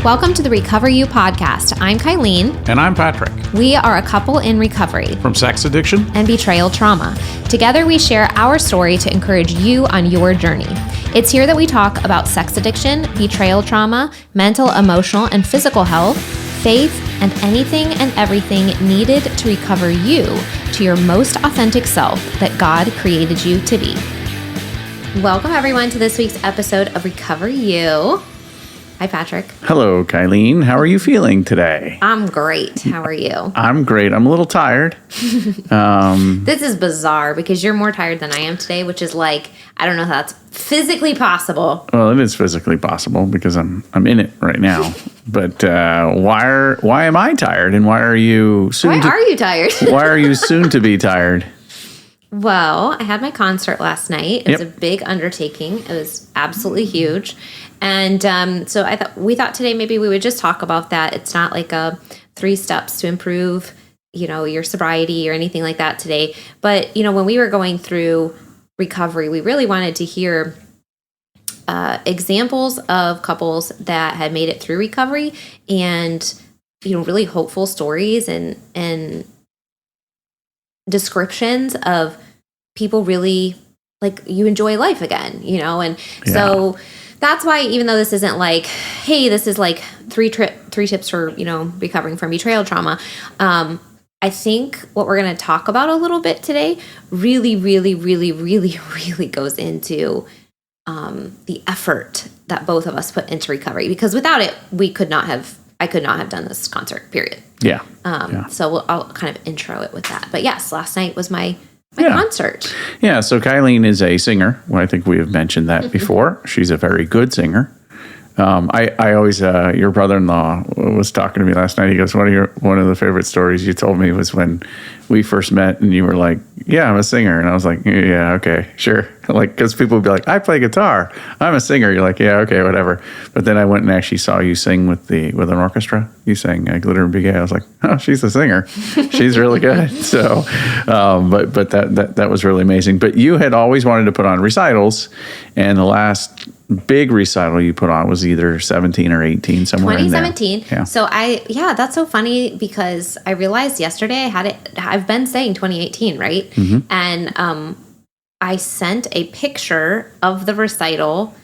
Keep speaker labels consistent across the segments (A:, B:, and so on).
A: Welcome to the Recover You podcast. I'm Kylene.
B: And I'm Patrick.
A: We are a couple in recovery
B: From sex addiction
A: and betrayal trauma. Together, we share our story to encourage you on your journey. It's here that we talk about sex addiction, betrayal trauma, mental, emotional, and physical health, faith, and anything and everything needed to recover you to your most authentic self that God created you to be. Welcome, everyone, to this week's episode of Recover You. Hi, Patrick.
B: Hello, Kylene. How are you feeling today?
A: I'm great. How are you?
B: I'm great. I'm a little tired.
A: This is bizarre because you're more tired than I am today, which is like, I don't know how that's physically possible.
B: Well, it is physically possible because I'm in it right now. But why am I tired, and why are you soon?
A: Why are you tired?
B: Why are you soon to be tired?
A: Well, I had my concert last night. It was a big undertaking. It was absolutely huge. And so we thought today maybe we would just talk about that. It's not like a 3 steps to improve, your sobriety or anything like that today. But, when we were going through recovery, we really wanted to hear examples of couples that had made it through recovery and, really hopeful stories and descriptions of people really like you enjoy life again, and so that's why, even though this isn't like, hey, this is like three tips for, recovering from betrayal trauma. I think what we're going to talk about a little bit today really, really, really, really, really goes into the effort that both of us put into recovery, because without it, I could not have done this concert, period.
B: Yeah.
A: So I'll kind of intro it with that. But yes, last night was my concert.
B: Yeah, so Kylene is a singer. Well, I think we have mentioned that before. She's a very good singer. I always, your brother-in-law was talking to me last night. He goes, one of the favorite stories you told me was when we first met and you were like, yeah, I'm a singer. And I was like, yeah, okay, sure. Like, because people would be like, I play guitar. I'm a singer. You're like, yeah, okay, whatever. But then I went and actually saw you sing with an orchestra. You sang Glitter and Big A. I was like, oh, she's a singer. She's really good. So, but that was really amazing. But you had always wanted to put on recitals, and the last big recital you put on was either 17 or 18, somewhere in there.
A: 2017. Yeah. So that's so funny because I realized yesterday I've been saying 2018, right?
B: Mm-hmm.
A: And I sent a picture of the recital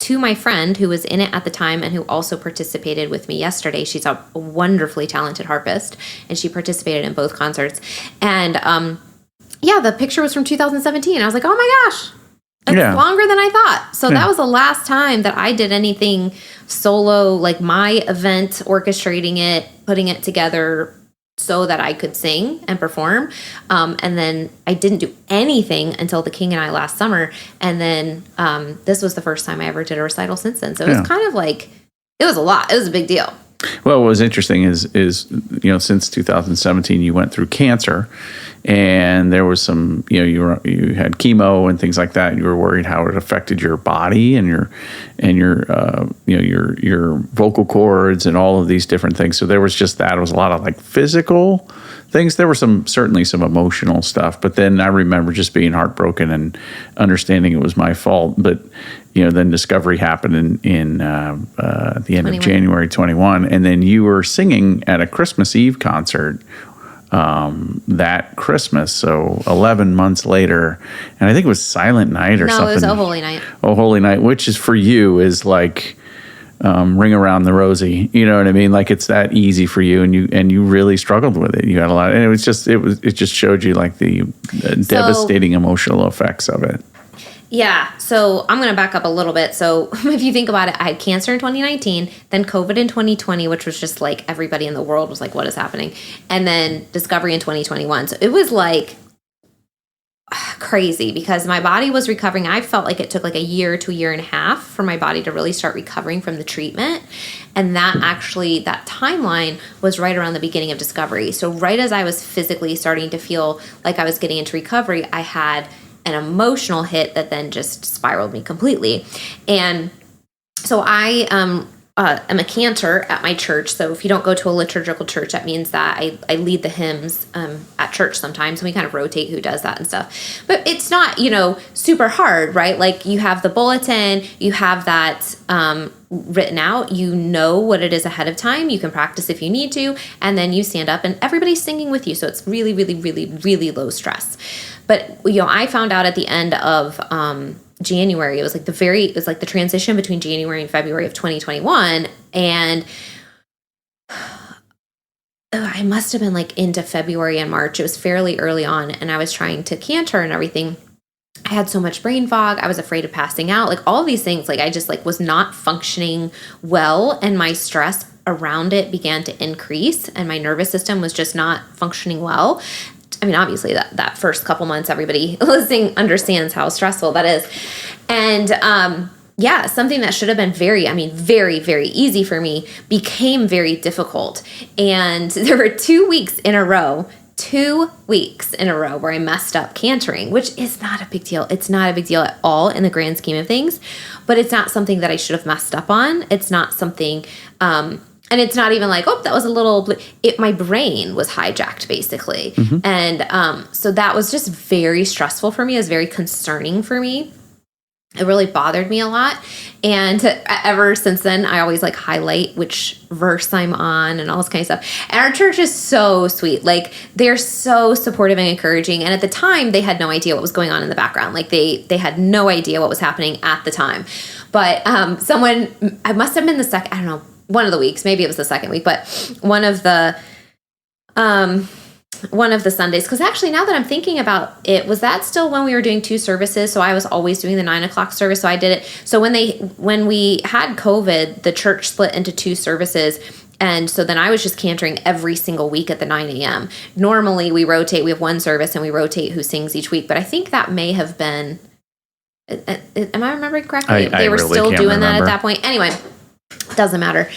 A: to my friend who was in it at the time and who also participated with me yesterday. She's a wonderfully talented harpist, and she participated in both concerts. And the picture was from 2017. I was like, oh my gosh. It's longer than I thought. So that was the last time that I did anything solo, like my event, orchestrating it, putting it together so that I could sing and perform. And then I didn't do anything until The King and I last summer. And then this was the first time I ever did a recital since then. So it was kind of like, it was a lot. It was a big deal.
B: Well, what was interesting is since 2017 you went through cancer, and there was some you had chemo and things like that, and you were worried how it affected your body and your vocal cords and all of these different things. So there was just that. It was a lot of like physical things. There were certainly some emotional stuff, but then I remember just being heartbroken and understanding it was my fault. But then discovery happened in at the end of January 21, and then you were singing at a Christmas Eve concert that Christmas, so 11 months later, and I think it was Silent Night or something. No, it was
A: Oh Holy Night.
B: Oh Holy Night, which is for you is like Ring Around the Rosie. You know what I mean? Like it's that easy for you, and you really struggled with it. You had a lot, and it just showed you like the devastating emotional effects of it.
A: Yeah, so I'm going to back up a little bit. So if you think about it, I had cancer in 2019, then COVID in 2020, which was just like everybody in the world was like, what is happening? And then discovery in 2021. So it was like crazy because my body was recovering. I felt like it took like a year to a year and a half for my body to really start recovering from the treatment. And that timeline was right around the beginning of discovery. So right as I was physically starting to feel like I was getting into recovery, I had an emotional hit that then just spiraled me completely. And so I am a cantor at my church. So if you don't go to a liturgical church, that means that I lead the hymns at church sometimes, and we kind of rotate who does that and stuff. But it's not, super hard, right? Like you have the bulletin, you have that written out, you know what it is ahead of time. You can practice if you need to, and then you stand up and everybody's singing with you. So it's really, really, really, really low stress. But, I found out at the end of January, it was like the transition between January and February of 2021. And I must have been like into February and March. It was fairly early on, and I was trying to canter and everything. I had so much brain fog. I was afraid of passing out. Like all of these things, like I just like was not functioning well, and my stress around it began to increase, and my nervous system was just not functioning well. I mean, obviously that first couple months, everybody listening understands how stressful that is. And something that should have been very, very easy for me became very difficult. And there were 2 weeks in a row where I messed up cantering, which is not a big deal. It's not a big deal at all in the grand scheme of things, but it's not something that I should have messed up on. It's not something, and it's not even like, that was a little, my brain was hijacked basically. Mm-hmm. And so that was just very stressful for me. It was very concerning for me. It really bothered me a lot. And ever since then, I always like highlight which verse I'm on and all this kind of stuff. And our church is so sweet. Like they're so supportive and encouraging. And at the time, they had no idea what was going on in the background. Like they had no idea what was happening at the time. But I must have been the second, I don't know, one of the weeks, maybe it was the second week, but one of the Sundays, because actually now that I'm thinking about it, was that still when we were doing 2 services? So I was always doing the 9:00 service. So I did it. So when we had COVID, the church split into 2 services. And so then I was just cantering every single week at the 9 a.m. Normally we rotate, we have 1 service and we rotate who sings each week. But I think that may have been, am I remembering correctly? They were really still doing that at that point. Anyway, doesn't matter.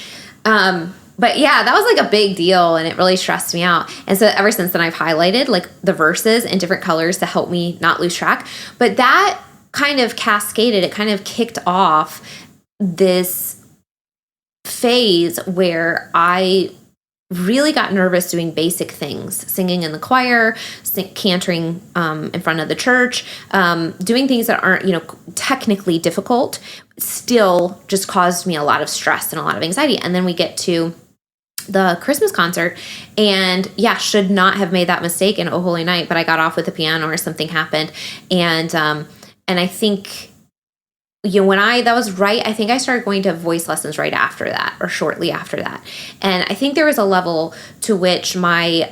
A: But yeah, that was like a big deal, and it really stressed me out. And so ever since then, I've highlighted like the verses in different colors to help me not lose track. But that kind of cascaded, it kind of kicked off this phase where I really got nervous doing basic things, singing in the choir, cantering in front of the church, doing things that aren't, technically difficult, still just caused me a lot of stress and a lot of anxiety. And then we get to the Christmas concert, and should not have made that mistake in Oh Holy Night, but I got off with the piano or something happened. And I think, that was right. I think I started going to voice lessons right after that or shortly after that. And I think there was a level to which I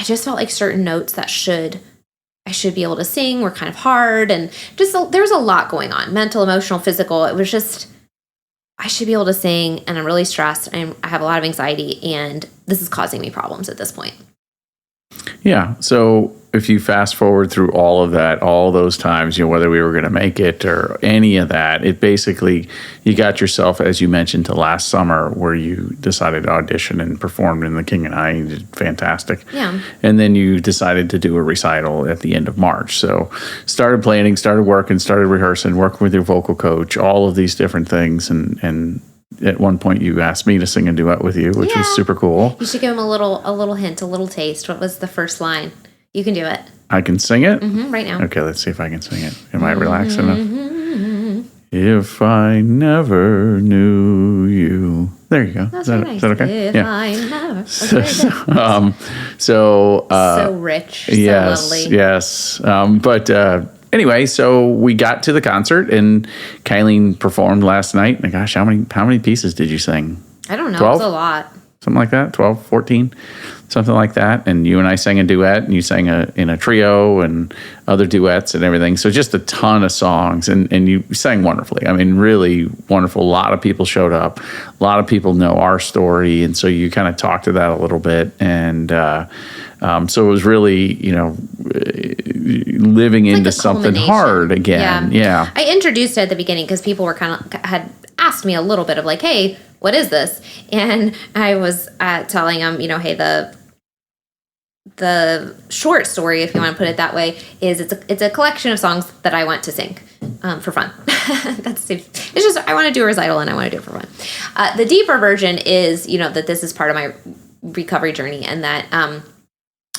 A: just felt like certain notes that I should be able to sing were kind of hard, and just there was a lot going on, mental, emotional, physical. It was just, I should be able to sing, and I'm really stressed, and I have a lot of anxiety, and this is causing me problems at this point.
B: Yeah. So if you fast forward through all of that, all those times, whether we were going to make it or any of that, it basically, you got yourself, as you mentioned, to last summer where you decided to audition and performed in The King and I. You did fantastic. Yeah. And then you decided to do a recital at the end of March. So started planning, started working, started rehearsing, working with your vocal coach, all of these different things. And at one point you asked me to sing a duet with you, which was super cool. You
A: should give him a little hint, a little taste. What was the first line? You can do it.
B: I can sing it?
A: Mm-hmm, right now.
B: Okay, let's see if I can sing it. Am I relaxed enough? If I never knew you. There you go.
A: That's nice. Is that okay? If I never.
B: So
A: rich.
B: Yes,
A: so lovely.
B: Yes. Anyway, so we got to the concert, and Kylene performed last night. And gosh, how many pieces did you sing?
A: I don't know.
B: 12?
A: It was a lot.
B: Something like that, 12, 14, something like that. And you and I sang a duet, and you sang in a trio and other duets and everything. So just a ton of songs, and you sang wonderfully. I mean, really wonderful. A lot of people showed up. A lot of people know our story, and so you kind of talked to that a little bit. And so it was really, living into something hard again. Yeah.
A: I introduced it at the beginning because people were had asked me a little bit of like, hey, what is this? And I was telling them, hey, the short story, if you want to put it that way, is it's a collection of songs that I want to sing for fun. It's just I I want to do a recital and I want to do it for fun. The deeper version is, that this is part of my recovery journey, and that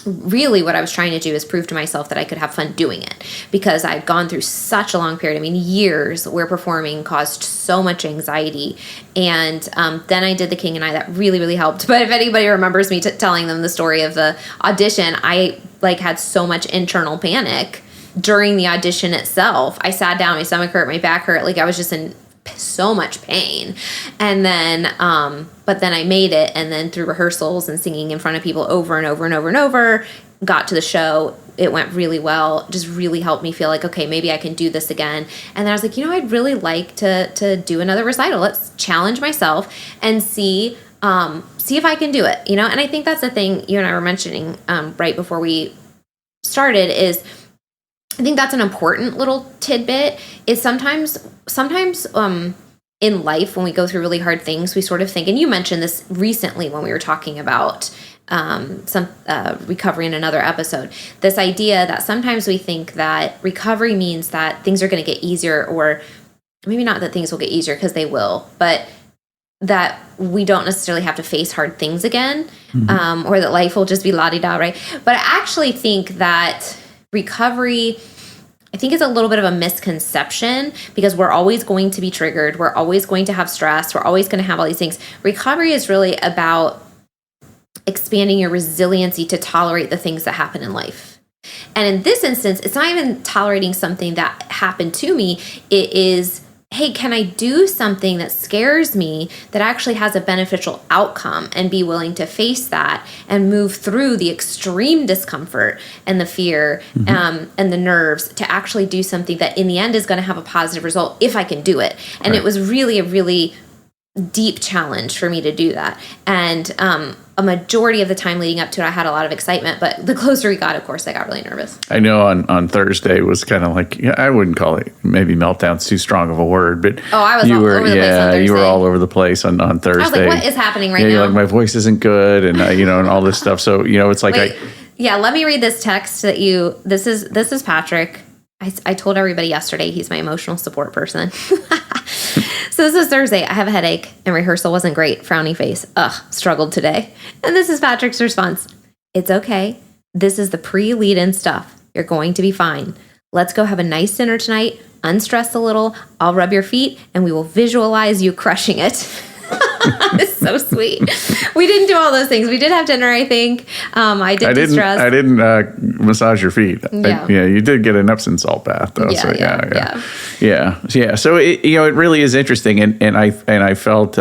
A: really what I was trying to do is prove to myself that I could have fun doing it, because I'd gone through such a long period, years where performing caused so much anxiety. And then I did the King and I, that really, really helped. But if anybody remembers me telling them the story of the audition, I had so much internal panic during the audition itself. I sat down, my stomach hurt, my back hurt, I was just in so much pain. And then but then I made it, and then through rehearsals and singing in front of people over and over and over and over, got to the show. It went really well. Just really helped me feel okay, maybe I can do this again. And then I was like, I'd really like to do another recital. Let's challenge myself and see if I can do it, And I think that's the thing you and I were mentioning right before we started, is I think that's an important little tidbit, is sometimes in life, when we go through really hard things, we sort of think, and you mentioned this recently when we were talking about some recovery in another episode, this idea that sometimes we think that recovery means that things are going to get easier, or maybe not that things will get easier, because they will, but that we don't necessarily have to face hard things again, or that life will just be la-di-da, right? But I actually think that recovery, I think, is a little bit of a misconception, because we're always going to be triggered. We're always going to have stress. We're always going to have all these things. Recovery is really about expanding your resiliency to tolerate the things that happen in life. And in this instance, it's not even tolerating something that happened to me. It is, hey, can I do something that scares me that actually has a beneficial outcome, and be willing to face that and move through the extreme discomfort and the fear and the nerves to actually do something that in the end is going to have a positive result if I can do it. And It was really a really deep challenge for me to do that. And a majority of the time leading up to it, I had a lot of excitement, but the closer we got, of course, I got really nervous.
B: I know on Thursday was kind of I wouldn't call it, maybe meltdown's too strong of a word, but
A: I was all over the place on Thursday.
B: You were all over the place on Thursday.
A: I was like, what is happening right now?
B: You're my voice isn't good, and and all this stuff. So it's like,
A: wait, let me read this text that this is Patrick. I told everybody yesterday he's my emotional support person. So this is Thursday. I have a headache and rehearsal wasn't great. Frowny face. Struggled today. And this is Patrick's response. It's okay. This is the pre-lead-in stuff. You're going to be fine. Let's go have a nice dinner tonight. Unstress a little. I'll rub your feet and we will visualize you crushing it. It's so sweet. We didn't do all those things. We did have dinner, I think. I didn't stress.
B: I didn't massage your feet.
A: Yeah.
B: You did get an Epsom salt bath, though. Yeah. So it really is interesting, and I felt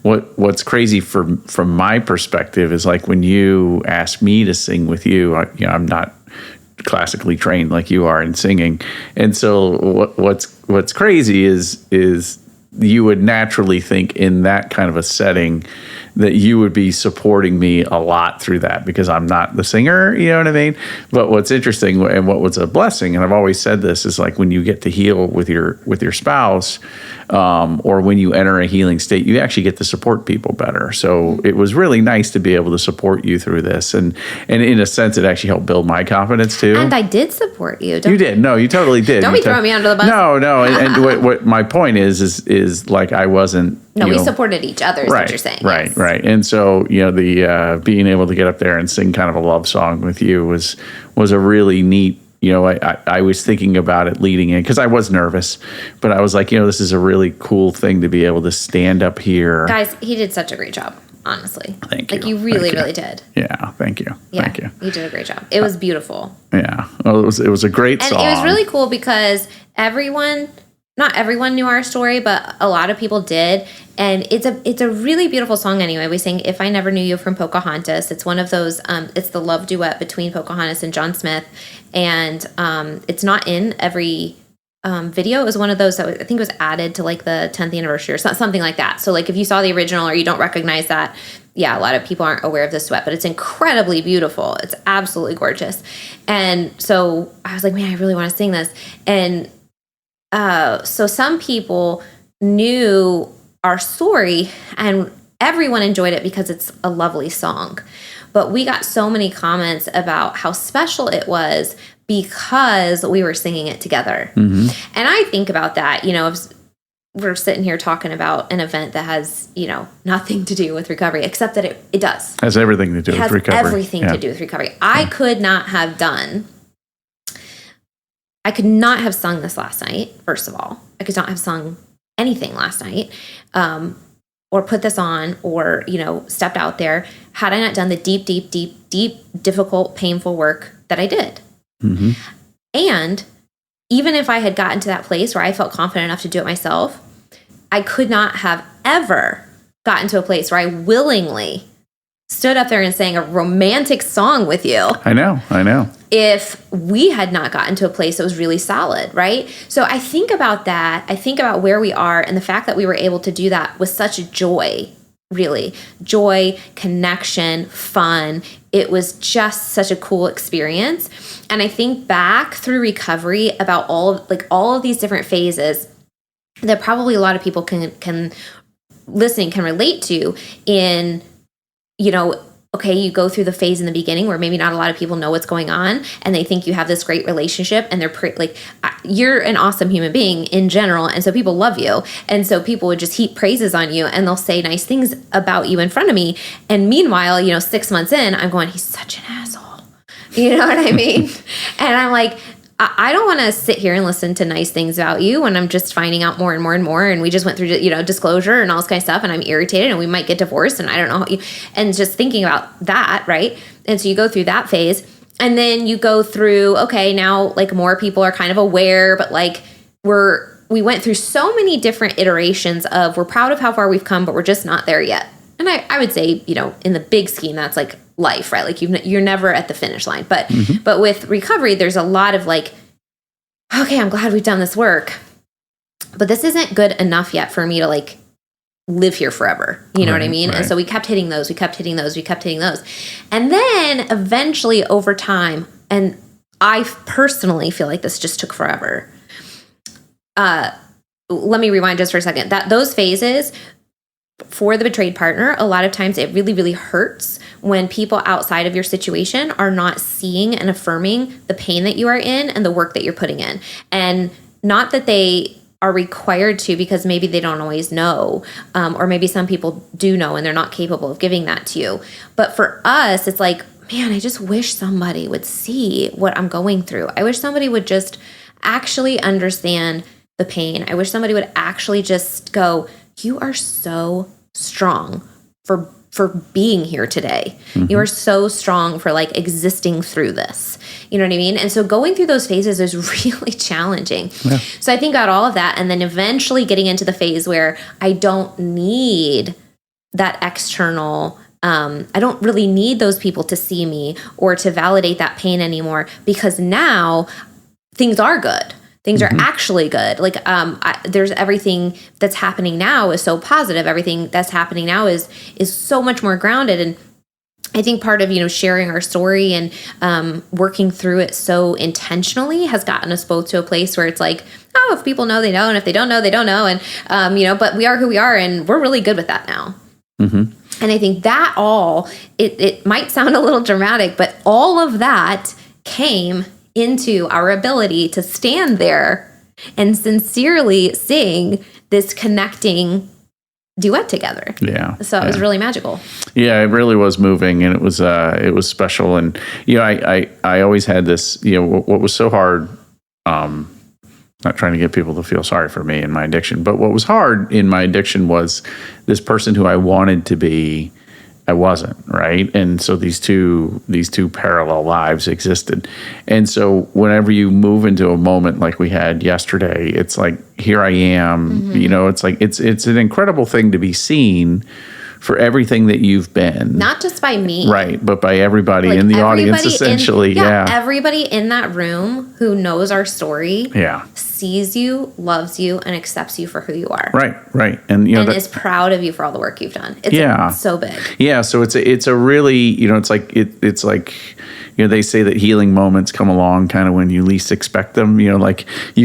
B: what's crazy from my perspective is when you ask me to sing with you. I'm not classically trained like you are in singing, and so what's crazy is you would naturally think in that kind of a setting that you would be supporting me a lot through that, because I'm not the singer, you know what I mean? But what's interesting and what was a blessing, and I've always said this, is when you get to heal with your spouse, or when you enter a healing state, you actually get to support people better. So it was really nice to be able to support you through this, and in a sense, it actually helped build my confidence too.
A: And I did support you.
B: You did. No, you totally did.
A: Don't be throwing me under the bus.
B: No. And what my point is I wasn't.
A: No, we supported each other, is what you're saying.
B: Right. And so, the being able to get up there and sing kind of a love song with you was a really neat, I was thinking about it leading in, because I was nervous, but I was like, this is a really cool thing to be able to stand up here.
A: Guys, he did such a great job, honestly.
B: Thank you.
A: You really, really did.
B: Yeah, thank you.
A: Yeah,
B: thank you.
A: You did a great job. It was beautiful.
B: Yeah. Well, it was a great song.
A: And it was really cool because not everyone knew our story, but a lot of people did. And it's a really beautiful song anyway. We sang If I Never Knew You from Pocahontas. It's one of those, it's the love duet between Pocahontas and John Smith. And it's not in every video. It was one of those that I think was added to the 10th anniversary or something like that. So if you saw the original or you don't recognize that, a lot of people aren't aware of this duet, but it's incredibly beautiful. It's absolutely gorgeous. And so I was like, man, I really want to sing this. And so some people knew our story and everyone enjoyed it because it's a lovely song. But we got so many comments about how special it was because we were singing it together. Mm-hmm. And I think about that, we're sitting here talking about an event that has, nothing to do with recovery, except that it does.
B: Has everything to do with recovery.
A: Everything to do with recovery. I could not have sung this last night, first of all. I could not have sung anything last night, or put this on, or, stepped out there, had I not done the deep, deep, deep, deep, difficult, painful work that I did.
B: Mm-hmm.
A: And even if I had gotten to that place where I felt confident enough to do it myself, I could not have ever gotten to a place where I willingly stood up there and sang a romantic song with you.
B: I know.
A: If we had not gotten to a place that was really solid, right? So I think about that. I think about where we are and the fact that we were able to do that with such joy, really. Joy, connection, fun. It was just such a cool experience. And I think back through recovery about all of these different phases that probably a lot of people can relate to in, okay, you go through the phase in the beginning where maybe not a lot of people know what's going on, and they think you have this great relationship, and they're you're an awesome human being in general, and so people love you, and so people would just heap praises on you, and they'll say nice things about you in front of me, and meanwhile, 6 months in, I'm going, he's such an asshole, you know what I mean? And I'm like, I don't want to sit here and listen to nice things about you when I'm just finding out more and more and more. And we just went through, disclosure and all this kind of stuff. And I'm irritated and we might get divorced and I don't know. And just thinking about that, right? And so you go through that phase and then you go through, okay, now more people are kind of aware, but we went through so many different iterations of we're proud of how far we've come, but we're just not there yet. And I would say, in the big scheme, that's life, right? You're never at the finish line. But
B: Mm-hmm.
A: but with recovery, there's a lot of okay, I'm glad we've done this work, but this isn't good enough yet for me to live here forever. You know what I mean?
B: Right.
A: And so we kept hitting those. And then eventually over time, and I personally feel like this just took forever. Let me rewind just for a second. Those phases for the betrayed partner, a lot of times it really, really hurts when people outside of your situation are not seeing and affirming the pain that you are in and the work that you're putting in. And not that they are required to, because maybe they don't always know, or maybe some people do know and they're not capable of giving that to you. But for us, it's man, I just wish somebody would see what I'm going through. I wish somebody would just actually understand the pain. I wish somebody would actually just go, you are so strong for being here today. Mm-hmm. You are so strong for existing through this. You know what I mean? And so going through those phases is really challenging. Yeah. So I think about all of that and then eventually getting into the phase where I don't need that external, I don't really need those people to see me or to validate that pain anymore, because now things are good. Things are actually good. There's everything that's happening now is so positive. Everything that's happening now is so much more grounded. And I think part of, sharing our story and working through it so intentionally has gotten us both to a place where it's if people know, they know. And if they don't know, they don't know. And, but we are who we are and we're really good with that now. Mm-hmm. And I think that it might sound a little dramatic, but all of that came into our ability to stand there and sincerely sing this connecting duet together.
B: Yeah.
A: So it was really magical.
B: Yeah, it really was moving, and it was special. And I always had this. What was so hard. Not trying to get people to feel sorry for me and my addiction, but what was hard in my addiction was this person who I wanted to be. I wasn't, right? And so these two parallel lives existed. And so whenever you move into a moment like we had yesterday, it's here I am, it's an incredible thing to be seen for everything that you've been.
A: Not just by me.
B: Right, but by everybody in the audience, essentially.
A: Everybody in that room who knows our story sees you, loves you, and accepts you for who you are.
B: Right. And
A: is proud of you for all the work you've done. It's so big.
B: Yeah, so it's a really, it's like they say that healing moments come along kind of when you least expect them. You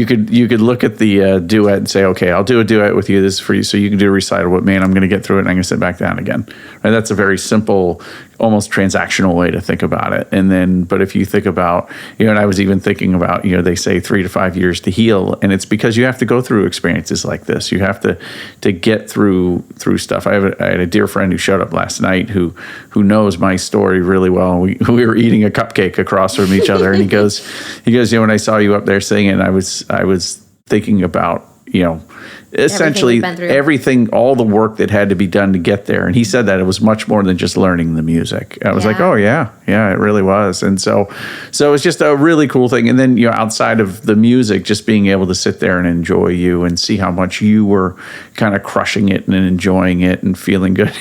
B: could look at the duet and say, okay, I'll do a duet with you. This is for you, so you can do a recital. But man, I'm going to get through it and I'm going to sit back down again. Right? That's a very simple almost transactional way to think about it. And then, but if you think about, and I was even thinking about, they say 3 to 5 years to heal, and it's because you have to go through experiences like this. You have to get through stuff. I had a dear friend who showed up last night who knows my story really well. We were eating a cupcake across from each other, and he goes, when I saw you up there singing, I was thinking about, essentially everything, all the work that had to be done to get there. And he said that it was much more than just learning the music. I was like, oh yeah, it really was. And so it's just a really cool thing. And then, outside of the music, just being able to sit there and enjoy you and see how much you were kind of crushing it and enjoying it and feeling good.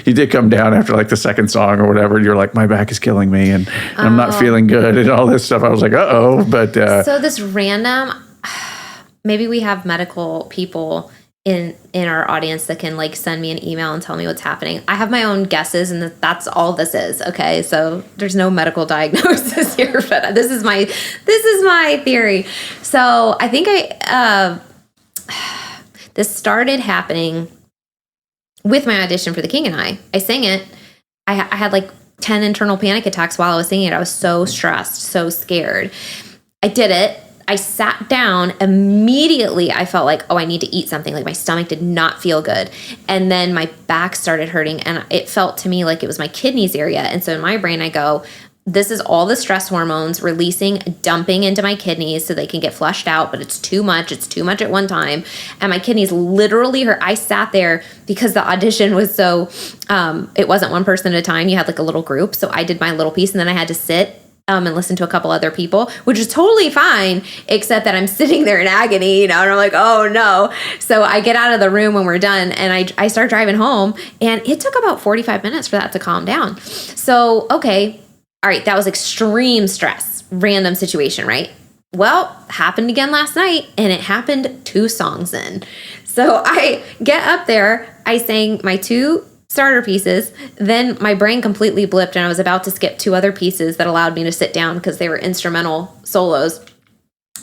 B: You did come down after like the second song or whatever, and you're like, my back is killing me and I'm not feeling good and all this stuff. I was like, but
A: so this random, maybe we have medical people in our audience that can like send me an email and tell me what's happening. I have my own guesses, and that's all this is. Okay, so there's no medical diagnosis here, but this is my theory. So I think this started happening with my audition for The King and I sang it. I had like 10 internal panic attacks while I was singing it. I was so stressed, so scared. I did it. I sat down immediately. I felt like, I need to eat something. Like my stomach did not feel good. And then my back started hurting, and it felt to me like it was my kidneys area. And so in my brain, I go, this is all the stress hormones releasing, dumping into my kidneys so they can get flushed out, but it's too much. It's too much at one time. And my kidneys literally hurt. I sat there because the audition was so, it wasn't one person at a time. You had like a little group. So I did my little piece, and then I had to sit and listen to a couple other people, which is totally fine, except that I'm sitting there in agony, and I'm like, oh no. So I get out of the room when we're done, and I start driving home, and it took about 45 minutes for that to calm down. So, okay, all right, that was extreme stress, random situation, right? Well, happened again last night, and it happened 2 songs in. So I get up there, I sang my 2 starter pieces, then my brain completely blipped, and I was about to skip 2 other pieces that allowed me to sit down because they were instrumental solos,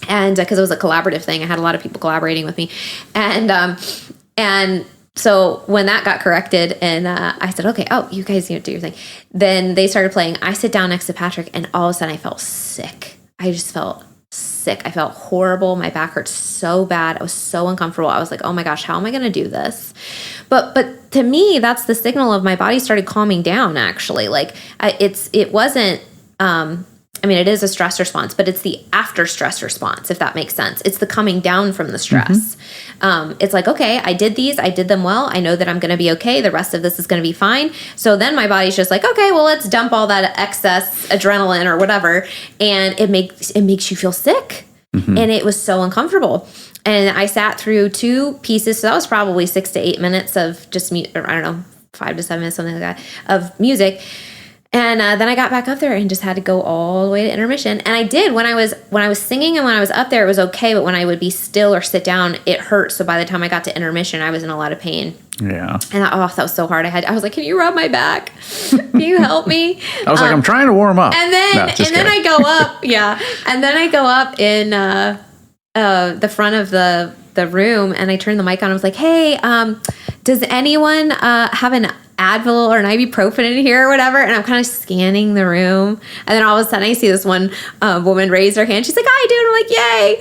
A: and because it was a collaborative thing, I had a lot of people collaborating with me, and so when that got corrected, and I said, okay, you guys do your thing, then they started playing. I sit down next to Patrick, and all of a sudden I felt sick. I just felt sick. I felt horrible. My back hurt so bad. I was so uncomfortable. I was like, oh my gosh, how am I going to do this? But to me, that's the signal of my body started calming down, actually. Like it wasn't, it is a stress response, but it's the after stress response, if that makes sense. It's the coming down from the stress. Mm-hmm. It's like, okay, I did these, I did them well. I know that I'm going to be okay. The rest of this is going to be fine. So then my body's just like, okay, well, let's dump all that excess adrenaline or whatever. And it makes you feel sick. Mm-hmm. And it was so uncomfortable. And I sat through 2 pieces. So that was probably 6 to 8 minutes of just, 5 to 7 minutes, something like that, of music. And then I got back up there and just had to go all the way to intermission. And I did when I was singing, and when I was up there, it was okay. But when I would be still or sit down, it hurt. So by the time I got to intermission, I was in a lot of pain. Yeah. And that was so hard. I was like, can you rub my back? Can you help me?
B: I was like, I'm trying to warm up.
A: And then I go up. Yeah. And then I go up in the front of the room, and I turned the mic on. I was like, hey, does anyone have an Advil or an ibuprofen in here or whatever? And I'm kind of scanning the room, and then all of a sudden I see this one woman raise her hand. She's like, I do. And I'm like, yay.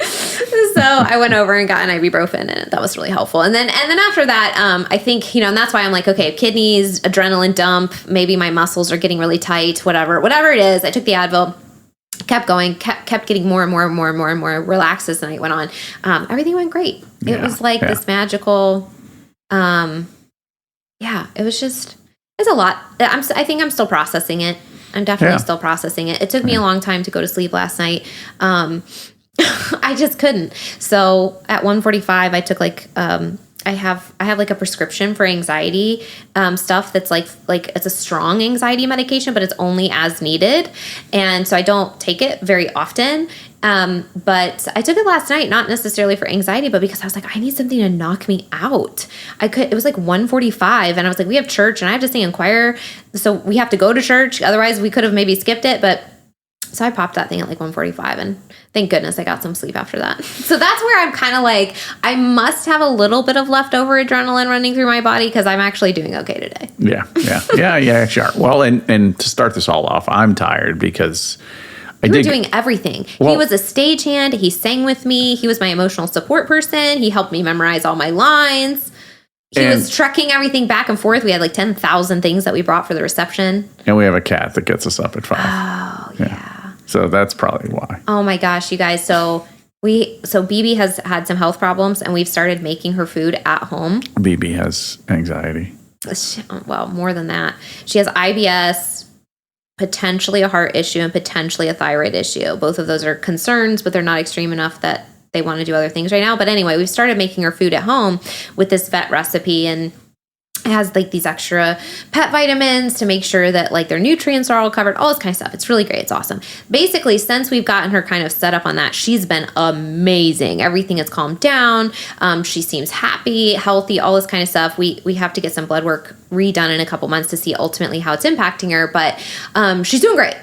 A: So I went over and got an ibuprofen, and that was really helpful. And then after that, I think, and that's why I'm like, okay, kidneys, adrenaline dump, maybe my muscles are getting really tight, whatever it is. I took the Advil, kept going, kept getting more and more and more and more and more relaxed as the night went on. Everything went great. It was like this magical, it was just, it's a lot. I think I'm still processing it. I'm definitely still processing it. It took me a long time to go to sleep last night. I just couldn't. So at 1:45, I took like, I have like a prescription for anxiety stuff that's like it's a strong anxiety medication, but it's only as needed. And so I don't take it very often. But I took it last night, not necessarily for anxiety, but because I was like, I need something to knock me out. It was like 1:45, and I was like, we have church and I have to sing in choir. So we have to go to church. Otherwise we could have maybe skipped it, but So I popped that thing at like 1:45, and thank goodness I got some sleep after that. So that's where I'm kind of like, I must have a little bit of leftover adrenaline running through my body because I'm actually doing okay today.
B: Yeah, sure. Well, and to start this all off, I'm tired because
A: You were doing everything. He was a stagehand. He sang with me. He was my emotional support person. He helped me memorize all my lines. He was trekking everything back and forth. We had like 10,000 things that we brought for the reception.
B: And we have a cat that gets us up at 5.
A: Oh, yeah.
B: So that's probably why.
A: Oh my gosh, you guys. So BB has had some health problems, and we've started making her food at home.
B: BB has anxiety.
A: Well, more than that. She has IBS, potentially a heart issue, and potentially a thyroid issue. Both of those are concerns, but they're not extreme enough that they want to do other things right now. But anyway, we've started making her food at home with this vet recipe, and it has like these extra pet vitamins to make sure that like their nutrients are all covered, all this kind of stuff. It's really great. It's awesome. Basically, since we've gotten her kind of set up on that, she's been amazing. Everything has calmed down. She seems happy, healthy, all this kind of stuff. We have to get some blood work redone in a couple months to see ultimately how it's impacting her, but she's doing great.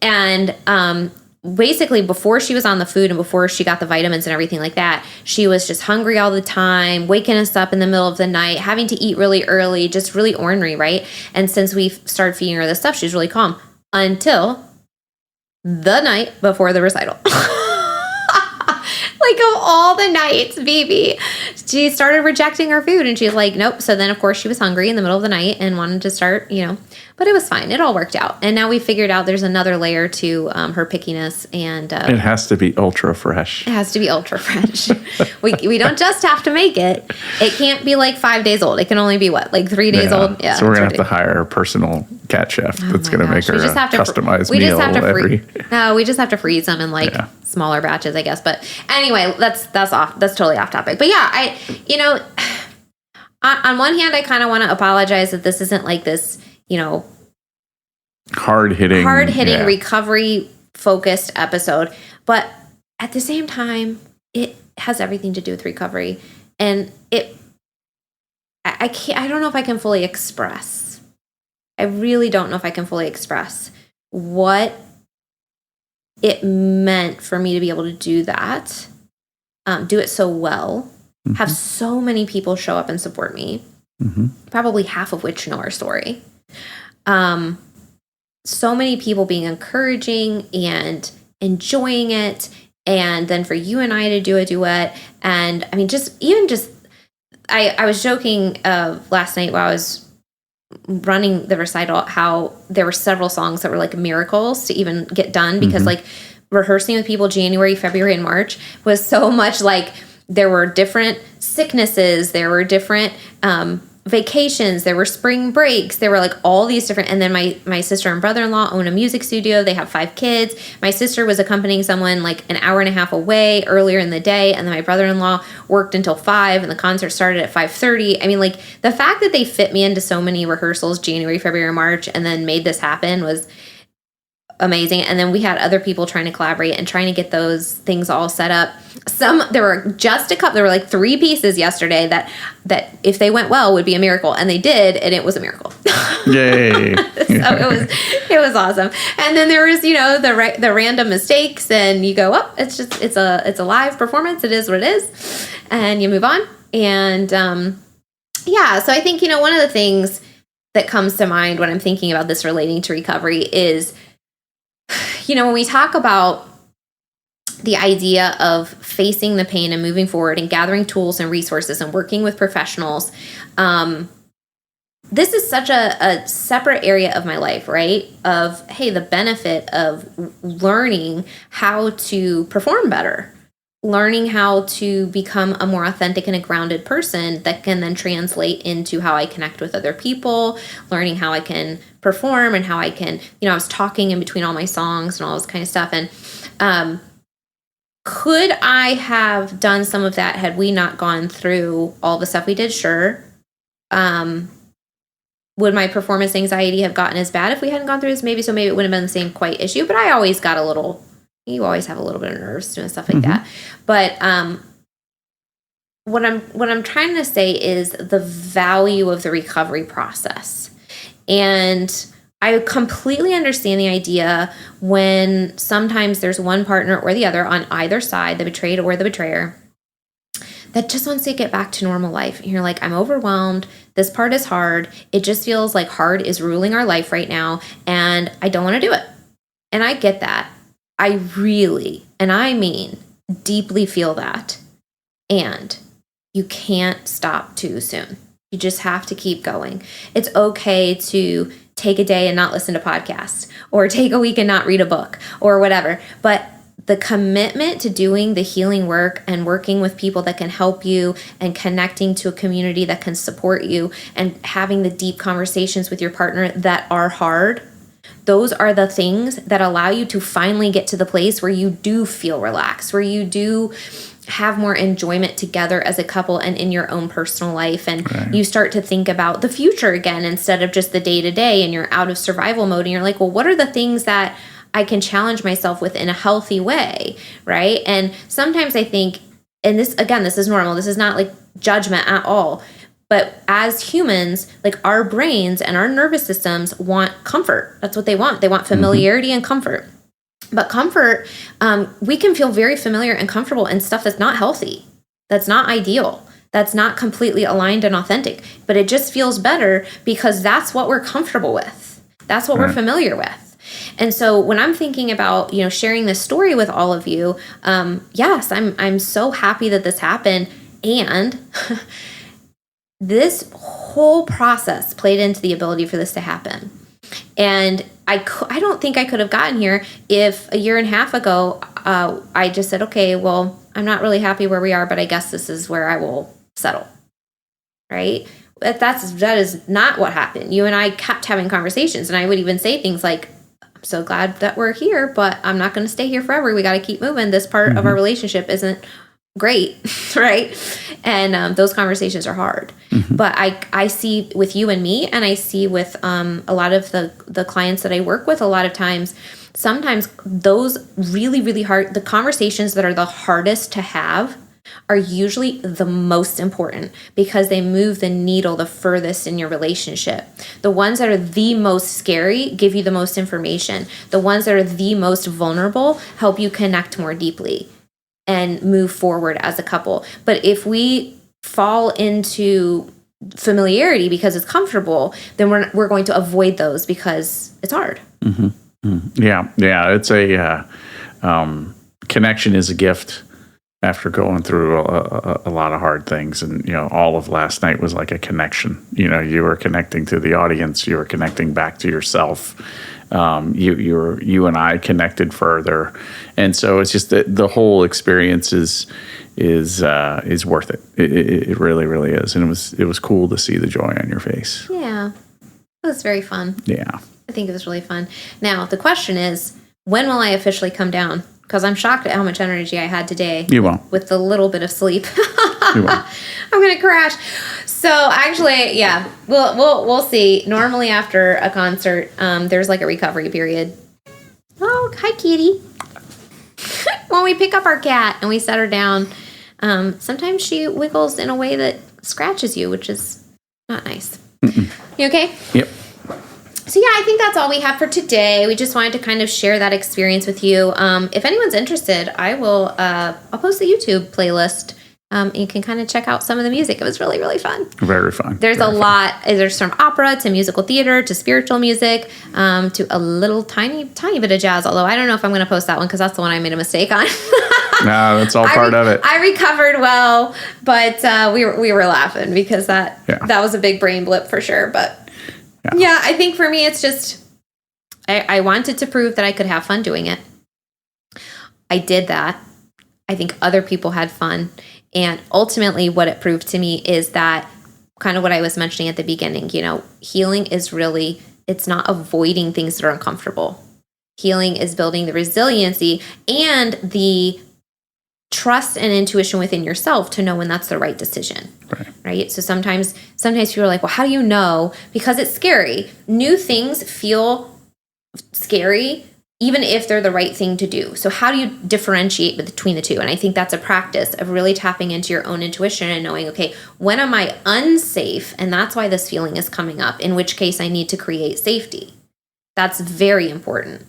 A: And basically, before she was on the food and before she got the vitamins and everything like that, she was just hungry all the time, waking us up in the middle of the night, having to eat really early, just really ornery, right? And since we've started feeding her this stuff, she's really calm until the night before the recital. Like, of all the nights, BB, she started rejecting her food, and she's like, nope. So then, of course, she was hungry in the middle of the night and wanted to start, but it was fine. It all worked out. And now we figured out there's another layer to her pickiness. And
B: it has to be ultra fresh.
A: It has to be ultra fresh. we don't just have to make it. It can't be like 5 days old. It can only be what, like 3 days old? Yeah.
B: So we're going to have to hire a personal cat chef that's going to make her a customized meal every...
A: No, we just have to freeze them in smaller batches, I guess. But anyway, that's totally off topic. But yeah, on one hand, I kind of want to apologize that this isn't like this, hard-hitting recovery focused episode. But at the same time, it has everything to do with recovery. And I don't know if I can fully express. I really don't know if I can fully express what it meant for me to be able to do that, do it so well, have so many people show up and support me, probably half of which know our story. So many people being encouraging and enjoying it. And then for you and I to do a duet. And I mean, I was joking last night while I was running the recital, how there were several songs that were like miracles to even get done because like rehearsing with people January, February, and March was so much like there were different sicknesses, there were different vacations, there were spring breaks, there were like all these different, and then my sister and brother-in-law own a music studio. They have 5 kids. My sister was accompanying someone like an hour and a half away earlier in the day, and then my brother-in-law worked until 5 and the concert started at 5:30. I mean, like the fact that they fit me into so many rehearsals January, February, March and then made this happen was amazing. And then we had other people trying to collaborate and trying to get those things all set up. There were just a couple, there were like 3 pieces yesterday that if they went well would be a miracle, and they did, and it was a miracle.
B: Yay.
A: So it was awesome. And then there was, the random mistakes, and you go, oh, it's a live performance. It is what it is. And you move on. And so I think, one of the things that comes to mind when I'm thinking about this relating to recovery is, when we talk about the idea of facing the pain and moving forward and gathering tools and resources and working with professionals, this is such a separate area of my life, right? Of, hey, the benefit of learning how to perform better, learning how to become a more authentic and a grounded person that can then translate into how I connect with other people, learning how I can perform and how I can, I was talking in between all my songs and all this kind of stuff. And could I have done some of that had we not gone through all the stuff we did? Sure. Would my performance anxiety have gotten as bad if we hadn't gone through this? Maybe so. Maybe it wouldn't have been the same quite issue, but I always got you always have a little bit of nerves doing stuff like that. But what I'm trying to say is the value of the recovery process. And I completely understand the idea when sometimes there's one partner or the other on either side, the betrayed or the betrayer, that just wants to get back to normal life. And you're like, I'm overwhelmed. This part is hard. It just feels like hard is ruling our life right now. And I don't want to do it. And I get that. I really, and I mean, deeply feel that. And you can't stop too soon. You just have to keep going. It's okay to take a day and not listen to podcasts, or take a week and not read a book, or whatever. But the commitment to doing the healing work and working with people that can help you and connecting to a community that can support you and having the deep conversations with your partner that are hard, those are the things that allow you to finally get to the place where you do feel relaxed, where you do have more enjoyment together as a couple and in your own personal life. And you start to think about the future again instead of just the day to day, and you're out of survival mode and you're like, well, what are the things that I can challenge myself with in a healthy way, right? And sometimes I think, and this, again, this is normal. This is not like judgment at all. But as humans, like our brains and our nervous systems want comfort. That's what they want. They want familiarity and comfort. But comfort, we can feel very familiar and comfortable in stuff that's not healthy, that's not ideal, that's not completely aligned and authentic. But it just feels better because that's what we're comfortable with. That's what we're familiar with. And so when I'm thinking about, sharing this story with all of you, yes, I'm so happy that this happened. And this whole process played into the ability for this to happen. And I don't think I could have gotten here if a year and a half ago, I just said, okay, well, I'm not really happy where we are, but I guess this is where I will settle. Right? That is not what happened. You and I kept having conversations, and I would even say things like, I'm so glad that we're here, but I'm not going to stay here forever. We got to keep moving. This part of our relationship isn't great, right? And those conversations are hard. But I see with you and me, and I see with a lot of the clients that I work with, a lot of times, sometimes those really, really hard, the conversations that are the hardest to have are usually the most important because they move the needle the furthest in your relationship. The ones that are the most scary give you the most information. The ones that are the most vulnerable help you connect more deeply and move forward as a couple. But if we fall into familiarity because it's comfortable, then we're going to avoid those because it's hard.
B: Yeah. It's a connection is a gift. After going through a lot of hard things, and all of last night was like a connection. You were connecting to the audience. You were connecting back to yourself. You and I connected further, and so it's just that the whole experience is worth it. It really, really is, and it was cool to see the joy on your face.
A: Yeah, it was very fun.
B: Yeah,
A: I think it was really fun. Now the question is, when will I officially come down? Because I'm shocked at how much energy I had today.
B: You won't.
A: With the little bit of sleep.
B: You won't.
A: I'm gonna crash. So actually, yeah, we'll see. Normally after a concert, there's like a recovery period. Oh, hi, kitty. When we pick up our cat and we set her down, sometimes she wiggles in a way that scratches you, which is not nice. You okay?
B: Yep.
A: So yeah, I think that's all we have for today. We just wanted to kind of share that experience with you. If anyone's interested, I'll post the YouTube playlist. You can kind of check out some of the music. It was really, really fun.
B: Very fun.
A: There's a lot. There's from opera to musical theater to spiritual music to a little tiny bit of jazz. Although I don't know if I'm going to post that one because that's the one I made a mistake on.
B: No, that's all part of it.
A: I recovered well, but we were laughing because that was a big brain blip for sure. But yeah, I think for me, it's just, I wanted to prove that I could have fun doing it. I did that. I think other people had fun. And ultimately what it proved to me is that kind of what I was mentioning at the beginning, healing is really, it's not avoiding things that are uncomfortable. Healing is building the resiliency and the trust and intuition within yourself to know when that's the right decision. Right? So sometimes people are like, well, how do you know? Because it's scary. New things feel scary, even if they're the right thing to do. So how do you differentiate between the two? And I think that's a practice of really tapping into your own intuition and knowing, okay, when am I unsafe? And that's why this feeling is coming up, in which case I need to create safety. That's very important.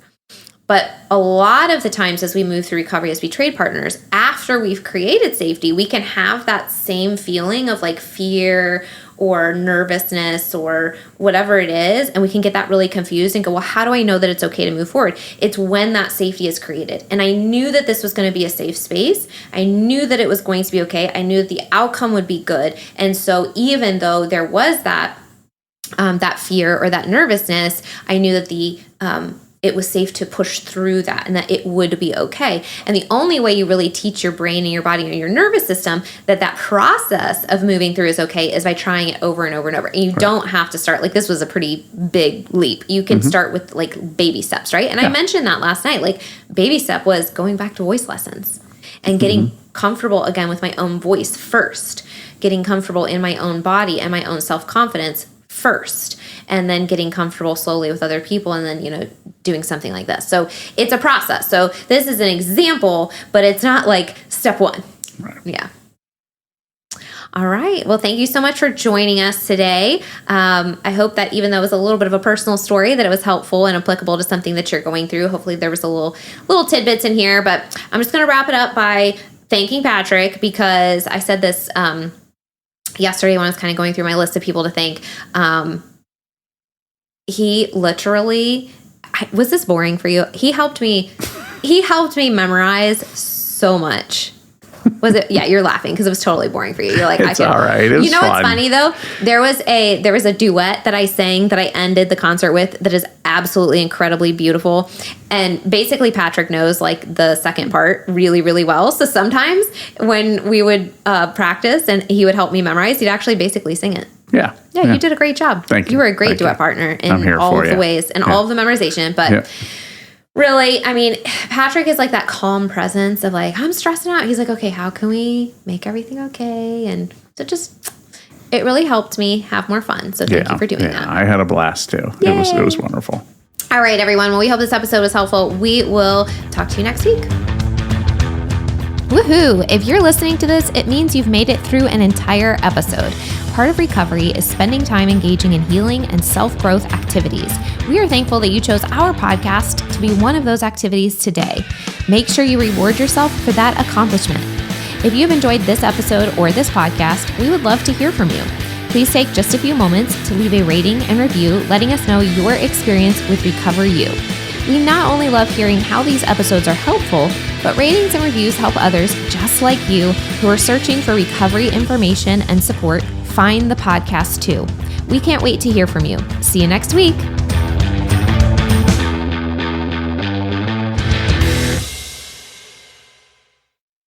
A: But a lot of the times as we move through recovery, as we trade partners, after we've created safety, we can have that same feeling of like fear or nervousness or whatever it is. And we can get that really confused and go, well, how do I know that it's okay to move forward? It's when that safety is created. And I knew that this was going to be a safe space. I knew that it was going to be okay. I knew that the outcome would be good. And so even though there was that fear or that nervousness, I knew that it was safe to push through that and that it would be okay. And the only way you really teach your brain and your body and your nervous system that process of moving through is okay is by trying it over and over and over. And you don't have to start, like this was a pretty big leap. You can start with like baby steps, right? And I mentioned that last night, like baby step was going back to voice lessons and getting comfortable again with my own voice first, getting comfortable in my own body and my own self-confidence first, and then getting comfortable slowly with other people, and then, doing something like this. So it's a process. So this is an example, but it's not like step one.
B: Right.
A: Yeah. All right. Well, thank you so much for joining us today. I hope that even though it was a little bit of a personal story, that it was helpful and applicable to something that you're going through. Hopefully there was a little tidbits in here, but I'm just going to wrap it up by thanking Patrick, because I said this, yesterday when I was kind of going through my list of people to thank. He literally, was this boring for you? He helped me memorize so much. Was it? Yeah, you're laughing because it was totally boring for you. You're like,
B: it's all right. It was fun.
A: What's funny though? There was a duet that I sang that I ended the concert with that is absolutely incredibly beautiful. And basically Patrick knows like the second part really, really well. So sometimes when we would practice and he would help me memorize, he'd actually basically sing it.
B: Yeah.
A: Yeah, you did a great job.
B: Thank you.
A: You were a great
B: Thank
A: duet
B: you.
A: partner in all of the ways and all of the memorization. But really, I mean, Patrick is like that calm presence of like, I'm stressing out. He's like, okay, how can we make everything okay? And so it really helped me have more fun. So thank you for doing that.
B: I had a blast too.
A: Yay.
B: It was wonderful.
A: All right, everyone. Well, we hope this episode was helpful. We will talk to you next week. Woohoo! If you're listening to this, it means you've made it through an entire episode. Part of recovery is spending time engaging in healing and self-growth activities. We are thankful that you chose our podcast to be one of those activities today. Make sure you reward yourself for that accomplishment. If you've enjoyed this episode or this podcast, we would love to hear from you. Please take just a few moments to leave a rating and review, letting us know your experience with Recover You. We not only love hearing how these episodes are helpful, but ratings and reviews help others just like you who are searching for recovery information and support find the podcast too. We can't wait to hear from you. See you next week.